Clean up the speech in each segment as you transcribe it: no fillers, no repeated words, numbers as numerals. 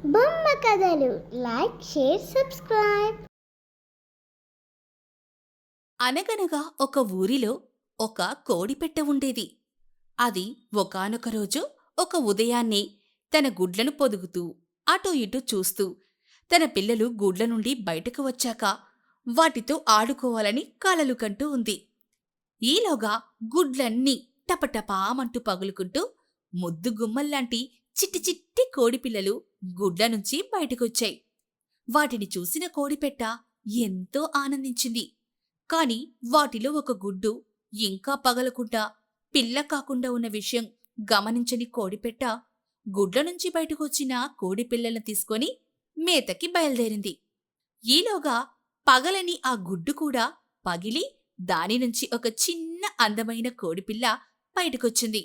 బొమ్మ కథలు like share subscribe. అనగనగా ఒక ఊరిలో ఒక కోడిపెట్ట ఉండేది. అది ఒకానొక రోజు ఒక ఉదయాన్నే తన గుడ్లను పొదుగుతూ అటూ ఇటూ చూస్తూ తన పిల్లలు గూడ్ల నుండి బయటకు వచ్చాక వాటితో ఆడుకోవాలని కలలు కంటూ ఉంది. ఈలోగా గుడ్లన్నీ టపటపామంటూ పగులుకుంటూ ముద్దు గుమ్మల్లాంటి చిట్టి చిట్టి కోడిపిల్లలు గుడ్ల నుంచి బయటకొచ్చాయి. వాటిని చూసిన కోడిపెట్ట ఎంతో ఆనందించింది. కాని వాటిలో ఒక గుడ్డు ఇంకా పగలకుండా పిల్ల కాకుండా ఉన్న విషయం గమనించని కోడిపెట్ట గుడ్ల నుంచి బయటకొచ్చిన కోడిపిల్లలను తీసుకొని మేతకి బయలుదేరింది. ఈలోగా పగలని ఆ గుడ్డు కూడా పగిలి దానినుంచి ఒక చిన్న అందమైన కోడిపిల్ల బయటకొచ్చింది.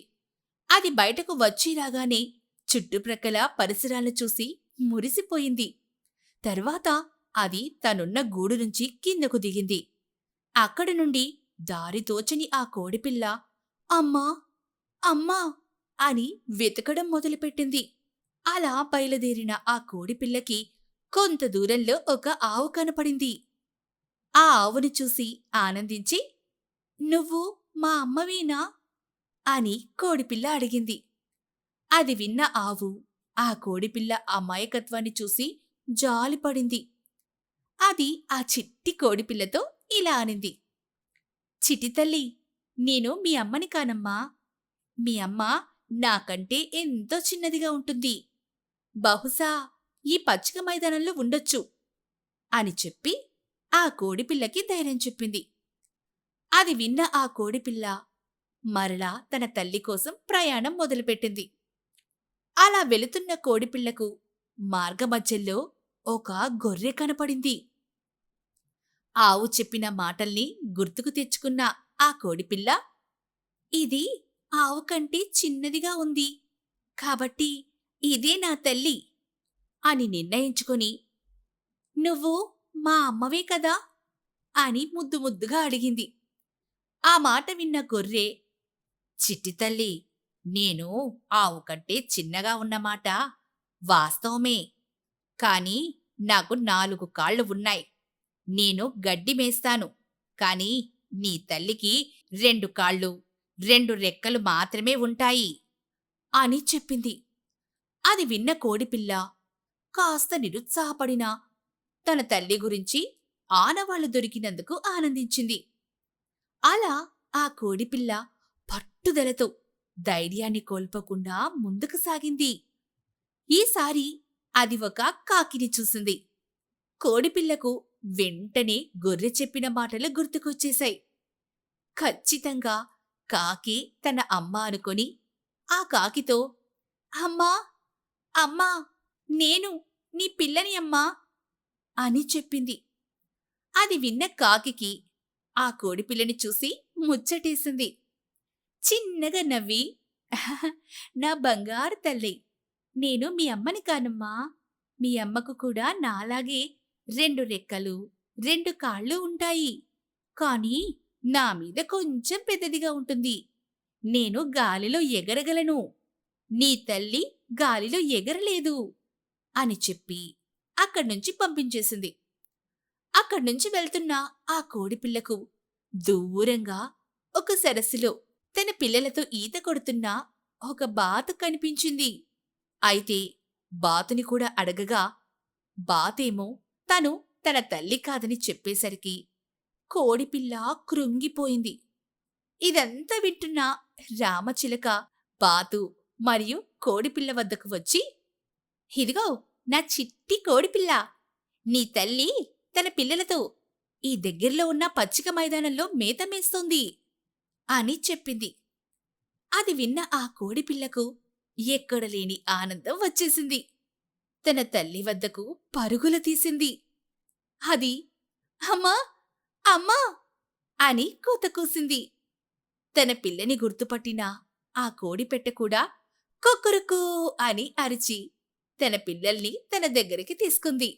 అది బయటకు వచ్చిరాగానే చుట్టుప్రక్కల పరిసరాలను చూసి మురిసిపోయింది. తరువాత అది తనున్న గూడు నుంచి కిందకు దిగింది. అక్కడి నుండి దారి తోచని ఆ కోడిపిల్ల అమ్మా అమ్మా అని వెతకడం మొదలుపెట్టింది. అలా బయలుదేరిన ఆ కోడిపిల్లకి కొంత దూరంలో ఒక ఆవు కనపడింది. ఆ ఆవుని చూసి ఆనందించి నువ్వు మా అమ్మవేనా అని కోడిపిల్ల అడిగింది. అది విన్న ఆవు ఆ కోడిపిల్ల అమాయకత్వాన్ని చూసి జాలిపడింది. అది ఆ చిట్టి కోడిపిల్లతో ఇలా అనింది. చిట్టి తల్లి, నేను మీ అమ్మని కానమ్మా. మీ అమ్మ నాకంటే ఎంతో చిన్నదిగా ఉంటుంది. బహుశా ఈ పచ్చిక మైదానంలో ఉండొచ్చు అని చెప్పి ఆ కోడిపిల్లకి ధైర్యం చెప్పింది. అది విన్న ఆ కోడిపిల్ల మరలా తన తల్లి కోసం ప్రయాణం మొదలుపెట్టింది. అలా వెళుతున్న కోడిపిల్లకు మార్గమధ్యలో ఒక గొర్రె కనపడింది. ఆవు చెప్పిన మాటల్ని గుర్తుకు తెచ్చుకున్న ఆ కోడిపిల్ల ఇది ఆవు కంటే చిన్నదిగా ఉంది కాబట్టి ఇదే నా తల్లి అని నిర్ణయించుకుని నువ్వు మా అమ్మవే కదా అని ముద్దు ముద్దుగా అడిగింది. ఆ మాట విన్న గొర్రె చిట్టి తల్లి, నేను ఆవు కంటే చిన్నగా ఉన్నమాట వాస్తవమే. కాని నాకు 4 కాళ్ళు ఉన్నాయి. నేను గడ్డి మేస్తాను. కాని నీ తల్లికి 2 కాళ్ళు 2 రెక్కలు మాత్రమే ఉంటాయి అని చెప్పింది. అది విన్న కోడిపిల్ల కాస్త నిరుత్సాహపడినా తన తల్లి గురించి ఆనవాళ్లు దొరికినందుకు ఆనందించింది. అలా ఆ కోడిపిల్ల పట్టుదలతో ధైర్యాన్ని కోల్పోకుండా ముందుకు సాగింది. ఈసారి అది ఒక కాకిని చూసింది. కోడిపిల్లకు వెంటనే గొర్రె చెప్పిన మాటలు గుర్తుకొచ్చేశాయి. ఖచ్చితంగా కాకి తన అమ్మ అనుకొని ఆ కాకితో అమ్మా అమ్మా నేను నీ పిల్లని అమ్మా అని చెప్పింది. అది విన్న కాకికి ఆ కోడిపిల్లని చూసి ముచ్చటేసింది. చిన్నగా నవ్వి నా బంగారు తల్లి, నేను మీ అమ్మని కానమ్మా. మీ అమ్మకు కూడా నాలాగే 2 రెక్కలు 2 కాళ్ళు ఉంటాయి. కాని నా మీద కొంచెం పెద్దదిగా ఉంటుంది. నేను గాలిలో ఎగరగలను. నీ తల్లి గాలిలో ఎగరలేదు అని చెప్పి అక్కడ్నుంచి పంపించేసింది. అక్కడ్నుంచి వెళ్తున్న ఆ కోడిపిల్లకు దూరంగా ఒక సరస్సులో తన పిల్లలతో ఈత కొడుతున్న ఒక బాతు కనిపించింది. అయితే బాతుని కూడా అడగగా బాతేమో తను తన తల్లి కాదని చెప్పేసరికి కోడిపిల్ల కృంగిపోయింది. ఇదంతా వింటున్న రామచిలక బాతు మరియు కోడిపిల్ల వద్దకు వచ్చి ఇదిగో నా చిట్టి కోడిపిల్ల, నీ తల్లి తన పిల్లలతో ఈ దగ్గరలో ఉన్న పచ్చిక మైదానంలో మేత మేస్తోంది అని చెప్పింది. అది విన్న ఆ కోడిపిల్లకు ఎక్కడలేని ఆనందం వచ్చేసింది. తన తల్లి వద్దకు పరుగులు తీసింది. అది అమ్మా అమ్మా అని కూత కూసింది. తన పిల్లని గుర్తుపట్టిన ఆ కోడిపెట్ట కూడా కొక్కురుకూ అని అరిచి తన పిల్లల్ని తన దగ్గరికి తీసుకుంది.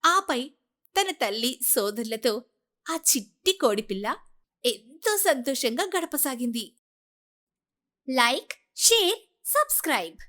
ఆపై తన తల్లి సోదరులతో ఆ చిట్టి కోడిపిల్ల ఎంతో సంతోషంగా గడపసాగింది. Like, share, subscribe.